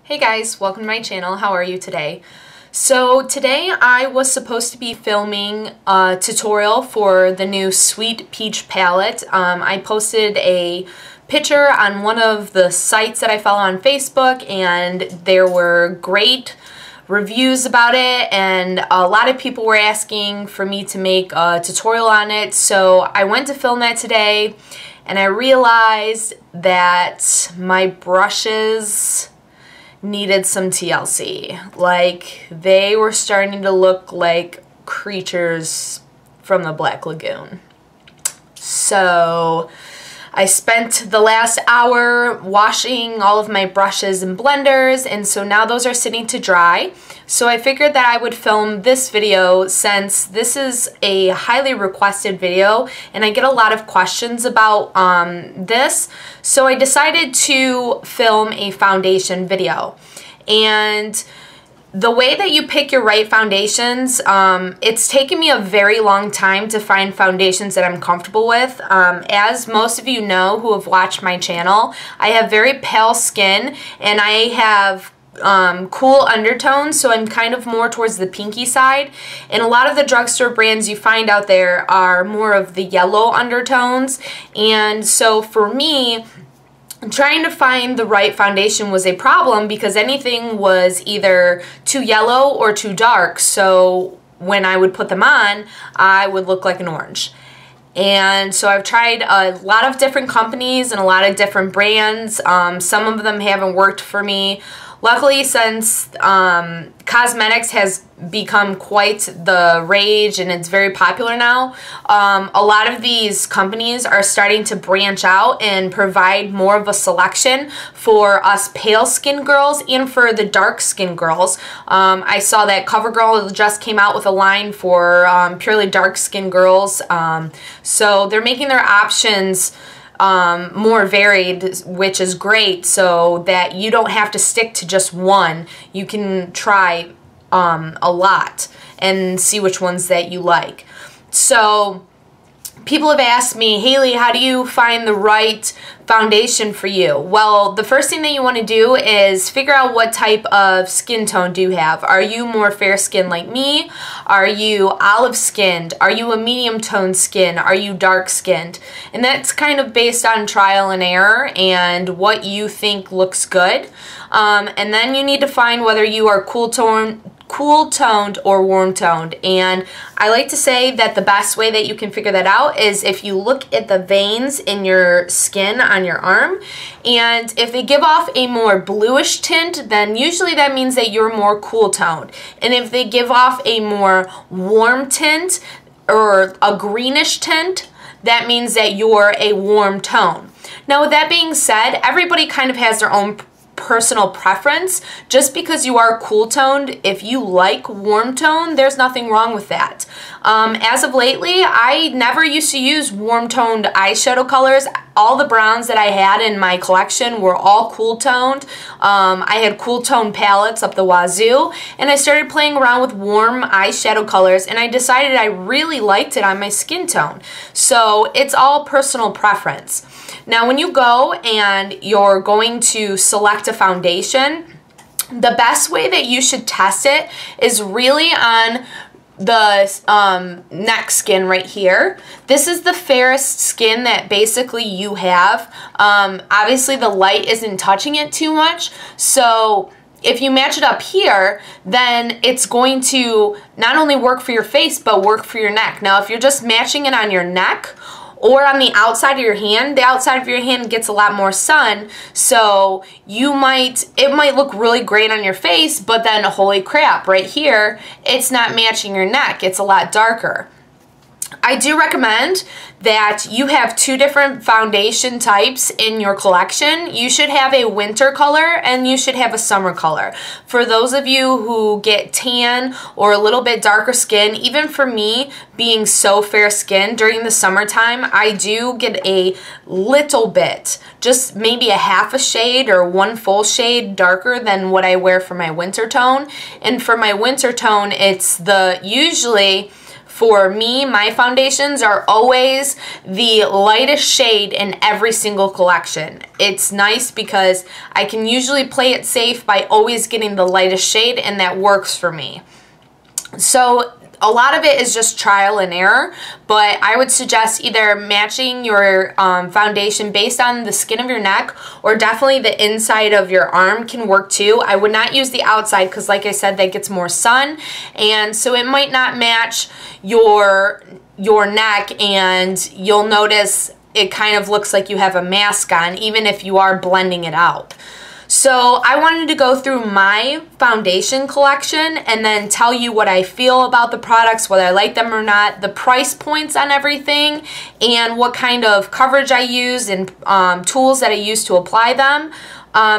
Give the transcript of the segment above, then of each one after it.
Hey guys, welcome to my channel. How are you today? So today I was supposed to be filming a tutorial for the new Sweet Peach palette. I posted a picture on one of the sites that I follow on Facebook, and there were great reviews about it, and a lot of people were asking for me to make a tutorial on it. So I went to film that today, and I realized that my brushes needed some TLC. Like, they were starting to look like creatures from the Black Lagoon. So I spent the last hour washing all of my brushes and blenders, and so now those are sitting to dry. So I figured that I would film this video since this is a highly requested video and I get a lot of questions about this. So I decided to film a foundation video. And the way that you pick your right foundations, it's taken me a very long time to find foundations that I'm comfortable with. As most of you know who have watched my channel, I have very pale skin and I have cool undertones, so I'm kind of more towards the pinky side, and a lot of the drugstore brands you find out there are more of the yellow undertones. And so for me, trying to find the right foundation was a problem because anything was either too yellow or too dark, so when I would put them on, I would look like an orange. And so I've tried a lot of different companies and a lot of different brands. Some of them haven't worked for me. Luckily, since cosmetics has become quite the rage and it's very popular now, a lot of these companies are starting to branch out and provide more of a selection for us pale skin girls and for the dark skin girls. I saw that CoverGirl just came out with a line for purely dark skin girls. So they're making their options more varied, which is great, so that you don't have to stick to just one. You can try a lot and see which ones that you like. So people have asked me, Haley, how do you find the right foundation for you? Well, the first thing that you want to do is figure out what type of skin tone do you have. Are you more fair skinned like me? Are you olive skinned? Are you a medium toned skin? Are you dark skinned? And that's kind of based on trial and error and what you think looks good. And then you need to find whether you are cool toned or warm toned. And I like to say that the best way that you can figure that out is if you look at the veins in your skin on your arm, and if they give off a more bluish tint, then usually that means that you're more cool toned. And if they give off a more warm tint or a greenish tint, that means that you're a warm tone. Now, with that being said, everybody kind of has their own personal preference. Just because you are cool toned, if you like warm tone, there's nothing wrong with that. As of lately, I never used to use warm toned eyeshadow colors. All the browns that I had in my collection were all cool toned. I had cool toned palettes up the wazoo, and I started playing around with warm eyeshadow colors, and I decided I really liked it on my skin tone. So it's all personal preference. Now, when you go and you're going to select a foundation, the best way that you should test it is really on the neck skin right here. This is the fairest skin that basically you have. Obviously, the light isn't touching it too much, so if you match it up here, then it's going to not only work for your face, but work for your neck. Now, if you're just matching it on your neck or on the outside of your hand, the outside of your hand gets a lot more sun, so it might look really great on your face, but then holy crap, right here, it's not matching your neck. It's a lot darker. I do recommend that you have two different foundation types in your collection. You should have a winter color and you should have a summer color. For those of you who get tan or a little bit darker skin, even for me being so fair skinned during the summertime, I do get a little bit, just maybe a half a shade or one full shade darker than what I wear for my winter tone. And for my winter tone, it's usually for me, my foundations are always the lightest shade in every single collection. It's nice because I can usually play it safe by always getting the lightest shade, and that works for me. So a lot of it is just trial and error, but I would suggest either matching your foundation based on the skin of your neck, or definitely the inside of your arm can work too. I would not use the outside because, like I said, that gets more sun, and so it might not match your neck, and you'll notice it kind of looks like you have a mask on, even if you are blending it out. So I wanted to go through my foundation collection and then tell you what I feel about the products, whether I like them or not, the price points on everything, and what kind of coverage I use and tools that I use to apply them.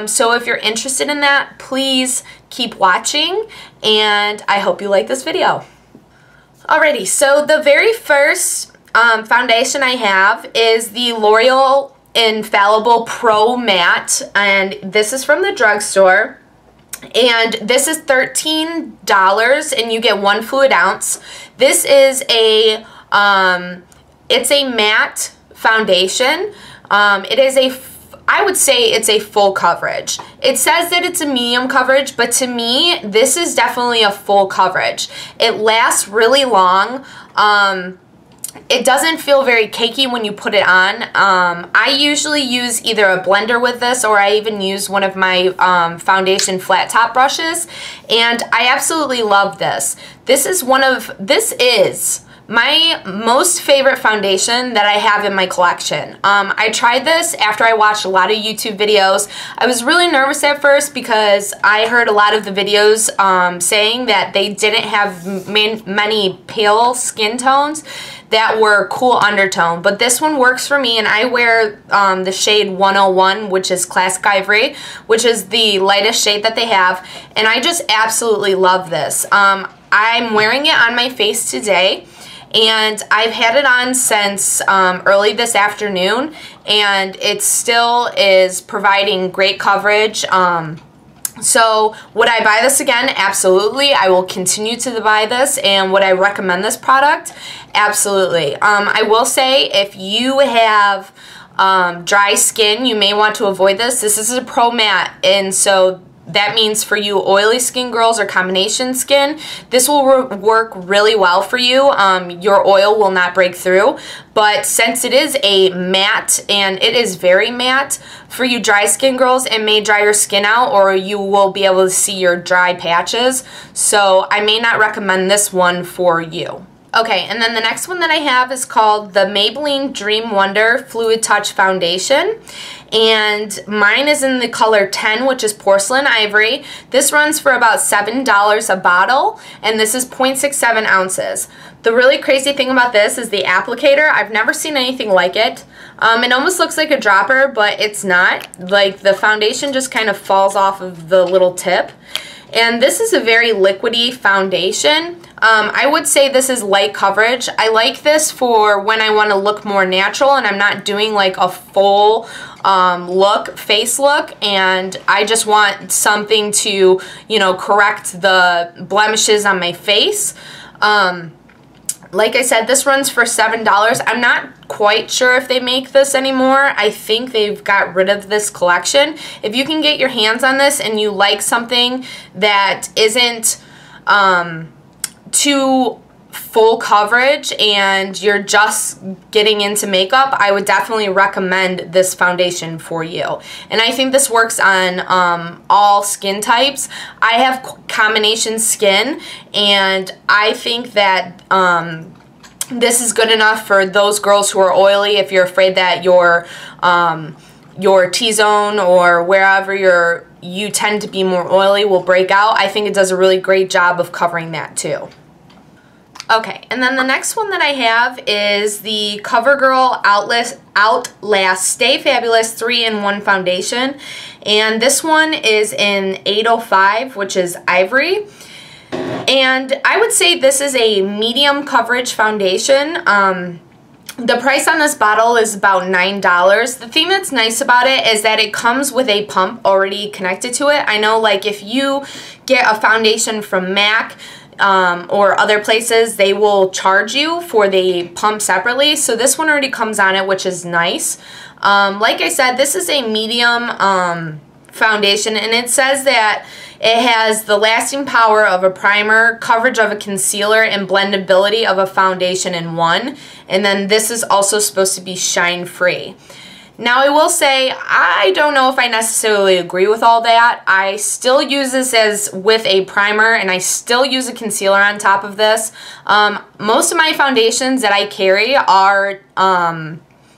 So if you're interested in that, please keep watching, and I hope you like this video. Alrighty, so the very first foundation I have is the L'Oreal Infallible Pro Matte, and this is from the drugstore, and this is $13 and you get 1 fluid ounce. This is a it's a matte foundation. It is I would say it's a full coverage. It says that it's a medium coverage, but to me this is definitely a full coverage. It lasts really long. It doesn't feel very cakey when you put it on. I usually use either a blender with this, or I even use one of my foundation flat top brushes, and I absolutely love this. This is my most favorite foundation that I have in my collection. I tried this after I watched a lot of YouTube videos. I was really nervous at first because I heard a lot of the videos saying that they didn't have many pale skin tones that were cool undertone, but this one works for me, and I wear the shade 101, which is Classic Ivory, which is the lightest shade that they have, and I just absolutely love this. I'm wearing it on my face today, and I've had it on since early this afternoon, and it still is providing great coverage. So would I buy this again? Absolutely. I will continue to buy this. And would I recommend this product? Absolutely. I will say if you have dry skin, you may want to avoid this. This is a pro matte, and so that means for you oily skin girls or combination skin, this will work really well for you. Your oil will not break through, but since it is a matte, and it is very matte, for you dry skin girls, it may dry your skin out, or you will be able to see your dry patches, so I may not recommend this one for you. Okay, and then the next one that I have is called the Maybelline Dream Wonder Fluid Touch Foundation, and mine is in the color 10, which is Porcelain Ivory. This runs for about $7 a bottle, and this is 0.67 ounces. The really crazy thing about this is the applicator. I've never seen anything like it. It almost looks like a dropper, but it's not. Like, the foundation just kind of falls off of the little tip. And this is a very liquidy foundation. I would say this is light coverage. I like this for when I want to look more natural and I'm not doing like a full face look, and I just want something to, you know, correct the blemishes on my face. Like I said, this runs for $7. I'm not quite sure if they make this anymore. I think they've got rid of this collection. If you can get your hands on this and you like something that isn't too full coverage and you're just getting into makeup, I would definitely recommend this foundation for you. And I think this works on all skin types. I have combination skin, and I think that this is good enough for those girls who are oily. If you're afraid that your T-zone or wherever you tend to be more oily will break out, I think it does a really great job of covering that too. Okay, and then the next one that I have is the CoverGirl Outlast Stay Fabulous 3-in-1 Foundation, and this one is in 805, which is Ivory. And I would say this is a medium coverage foundation. The price on this bottle is about $9. The thing that's nice about it is that it comes with a pump already connected to it. I know, like, if you get a foundation from MAC, or other places, they will charge you for the pump separately. So this one already comes on it, which is nice. Like I said, this is a medium foundation, and it says that it has the lasting power of a primer, coverage of a concealer, and blendability of a foundation in one. And then this is also supposed to be shine free. Now I will say, I don't know if I necessarily agree with all that. I still use this as with a primer, and I still use a concealer on top of this. Most of my foundations that I carry are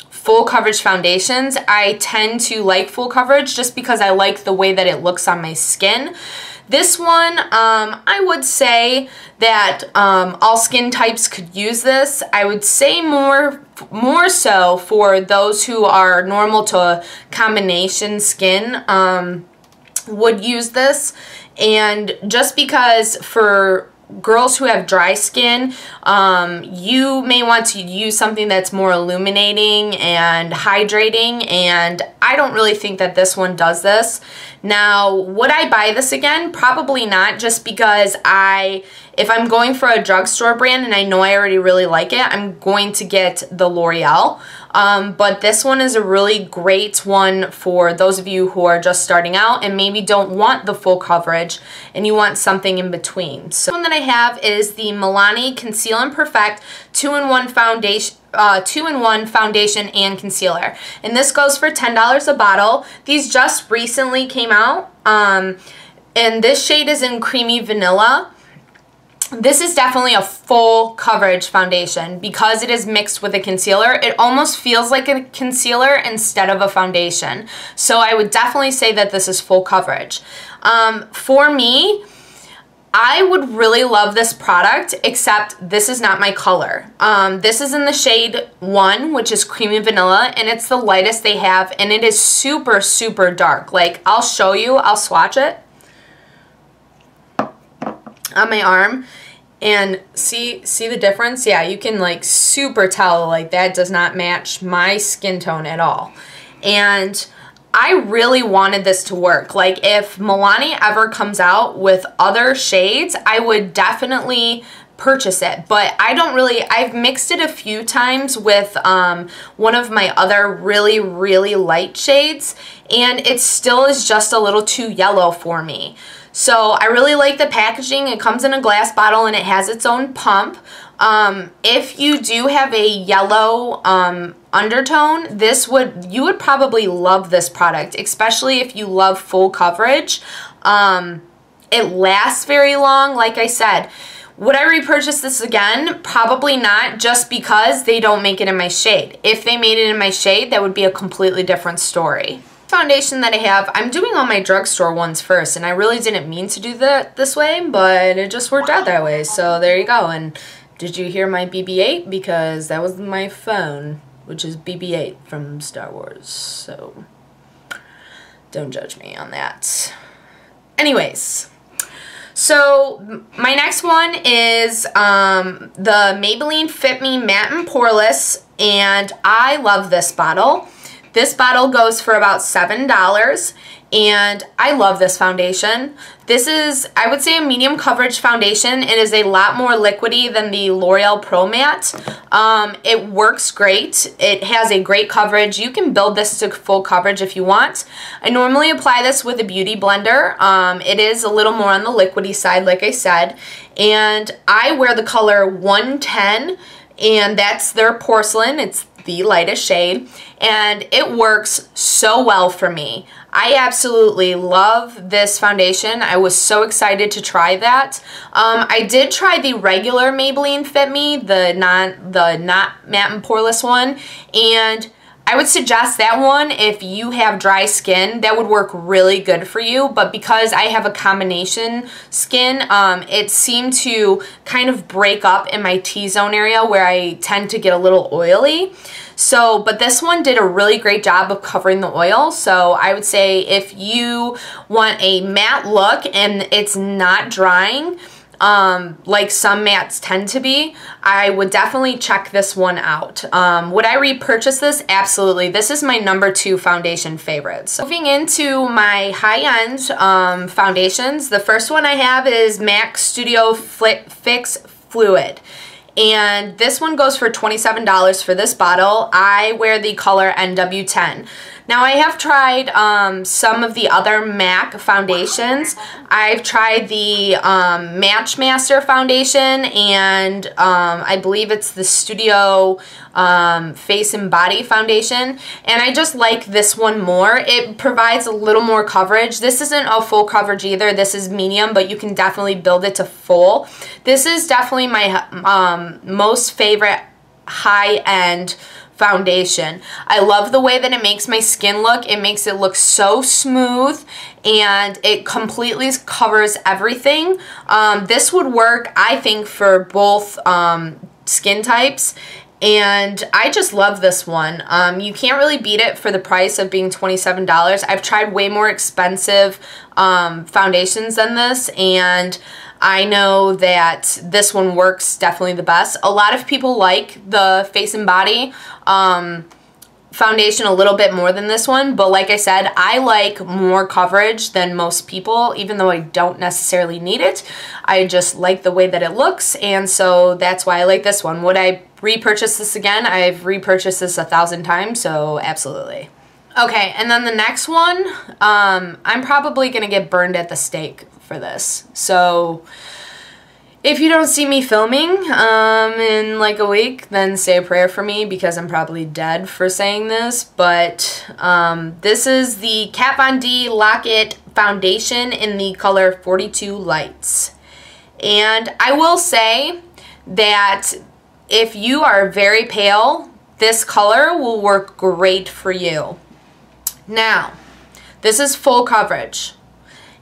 full coverage foundations. I tend to like full coverage just because I like the way that it looks on my skin. This one, I would say that all skin types could use this. I would say more so for those who are normal to combination skin would use this. And just because for girls who have dry skin, you may want to use something that's more illuminating and hydrating, and I don't really think that this one does this. Now, would I buy this again? Probably not, just because if I'm going for a drugstore brand and I know I already really like it, I'm going to get the L'Oreal. But this one is a really great one for those of you who are just starting out and maybe don't want the full coverage and you want something in between. So the one that I have is the Milani Conceal and Perfect 2-in-1 foundation. 2-in-1 foundation and concealer, and this goes for $10 a bottle. These just recently came out, and this shade is in Creamy Vanilla. This is definitely a full coverage foundation because it is mixed with a concealer. It almost feels like a concealer instead of a foundation, so I would definitely say that this is full coverage. For me, I would really love this product, except this is not my color. This is in the shade 1, which is Creamy Vanilla, and it's the lightest they have, and it is super, super dark. Like, I'll show you, I'll swatch it on my arm, and see the difference? Yeah, you can like super tell, like, that does not match my skin tone at all. And I really wanted this to work. Like, if Milani ever comes out with other shades, I would definitely purchase it. But I've mixed it a few times with one of my other really, really light shades, and it still is just a little too yellow for me. So I really like the packaging. It comes in a glass bottle and it has its own pump. If you do have a yellow undertone, you would probably love this product, especially if you love full coverage. It lasts very long. Like I said, would I repurchase this again? Probably not, just because they don't make it in my shade. If they made it in my shade, that would be a completely different story. Foundation that I have, I'm doing all my drugstore ones first, and I really didn't mean to do that this way, but it just worked out that way, so there you go. And did you hear my BB-8? Because that was my phone, which is BB-8 from Star Wars, so don't judge me on that. Anyways, so my next one is the Maybelline Fit Me Matte and Poreless, and I love this bottle. This bottle goes for about $7, and I love this foundation. This is, I would say, a medium coverage foundation. It is a lot more liquidy than the L'Oreal Pro Matte. It works great. It has a great coverage. You can build this to full coverage if you want. I normally apply this with a beauty blender. It is a little more on the liquidy side, like I said, and I wear the color 110, and that's their porcelain. It's the lightest shade, and it works so well for me. I absolutely love this foundation. I was so excited to try that. I did try the regular Maybelline Fit Me, the not matte and poreless one, and I would suggest that one if you have dry skin. That would work really good for you, but because I have a combination skin, it seemed to kind of break up in my T-zone area where I tend to get a little oily. So, but this one did a really great job of covering the oil, so I would say if you want a matte look and it's not drying, like some mattes tend to be, I would definitely check this one out. Would I repurchase this? Absolutely. This is my #2 foundation favorite. So moving into my high-end foundations, the first one I have is MAC Studio Fix Fluid. And this one goes for $27 for this bottle. I wear the color NW10. Now I have tried some of the other MAC foundations. I've tried the Matchmaster foundation, and I believe it's the Studio Face and Body foundation, and I just like this one more. It provides a little more coverage. This isn't a full coverage either. This is medium, but you can definitely build it to full. This is definitely my most favorite high-end foundation. I love the way that it makes my skin look. It makes it look so smooth, and it completely covers everything. This would work, I think, for both skin types, and I just love this one. You can't really beat it for the price of being $27. I've tried way more expensive foundations than this, and I know that this one works definitely the best. A lot of people like the Face and Body foundation a little bit more than this one, but like I said, I like more coverage than most people, even though I don't necessarily need it. I just like the way that it looks, and so that's why I like this one. Would I repurchase this again? I've repurchased this 1,000 times, so absolutely. Okay, and then the next one, I'm probably gonna get burned at the stake for this. So if you don't see me filming in like a week, then say a prayer for me, because I'm probably dead for saying this. But this is the Kat Von D Lock It foundation in the color 42 Lights. And I will say that if you are very pale, this color will work great for you. Now, this is full coverage,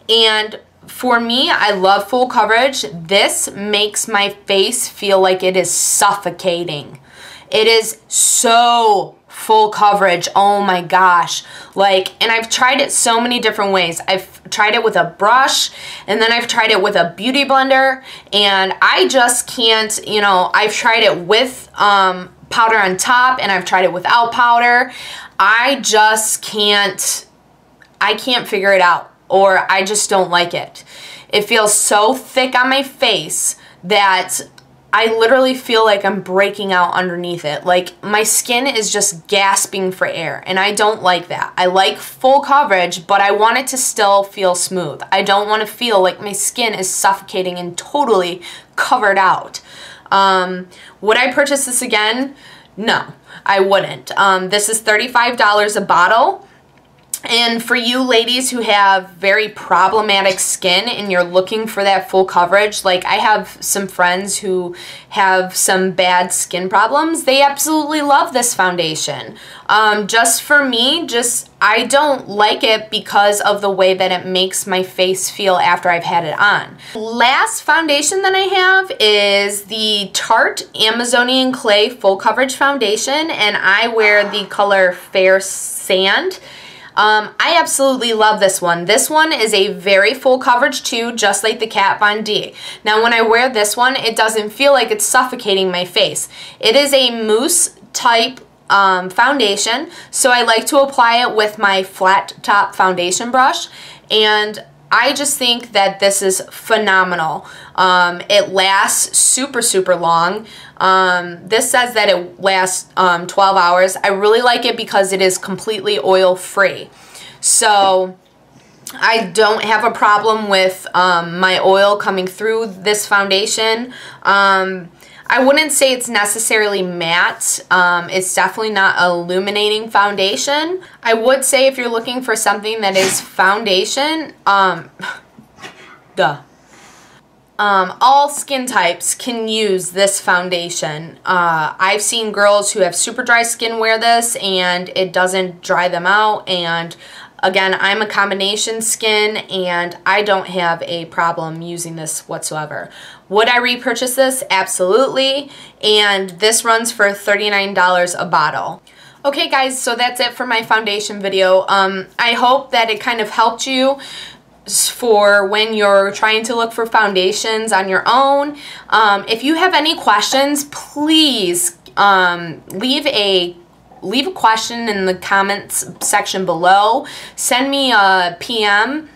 and for me, I love full coverage. This makes my face feel like it is suffocating. It is so full coverage. Oh my gosh. Like, and I've tried it so many different ways. I've tried it with a brush, and then I've tried it with a beauty blender, and I just can't, you know, I've tried it with powder on top, and I've tried it without powder. I just can't, I can't figure it out, or I just don't like it. It feels so thick on my face that I literally feel like I'm breaking out underneath it. Like, my skin is just gasping for air, and I don't like that. I like full coverage, but I want it to still feel smooth. I don't want to feel like my skin is suffocating and totally covered out. Would I purchase this again? No, I wouldn't. This is $35 a bottle. And for you ladies who have very problematic skin and you're looking for that full coverage, like I have some friends who have some bad skin problems, they absolutely love this foundation. Just for me, I don't like it because of the way that it makes my face feel after I've had it on. Last foundation that I have is the Tarte Amazonian Clay Full Coverage Foundation, and I wear the color Fair Sand. I absolutely love this one. This one is a very full coverage too, just like the Kat Von D. Now when I wear this one, it doesn't feel like it's suffocating my face. It is a mousse type foundation, so I like to apply it with my flat top foundation brush, and I just think that this is phenomenal. It lasts super long. This says that it lasts 12 hours. I really like it because it is completely oil free. So I don't have a problem with my oil coming through this foundation. I wouldn't say it's necessarily matte. It's definitely not an illuminating foundation. I would say if you're looking for something that is foundation, all skin types can use this foundation. I've seen girls who have super dry skin wear this and it doesn't dry them out, and again, I'm a combination skin and I don't have a problem using this whatsoever. Would I repurchase this? Absolutely. And this runs for $39 a bottle. Okay guys, so that's it for my foundation video. I hope that it kind of helped you for when you're trying to look for foundations on your own. If you have any questions, please leave a question in the comments section below. Send me a PM,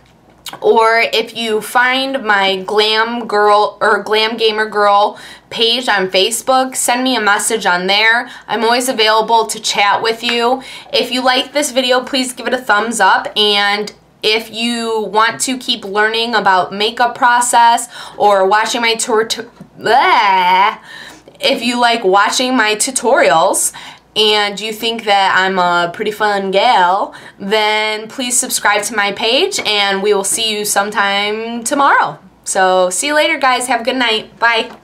or if you find my Glam Girl or Glam Gamer Girl page on Facebook, send me a message on there. I'm always available to chat with you. If you like this video, please give it a thumbs up, and if you want to keep learning about makeup process or watching my if you like watching my tutorials and you think that I'm a pretty fun gal, then please subscribe to my page, and we will see you sometime tomorrow. So see you later, guys. Have a good night. Bye.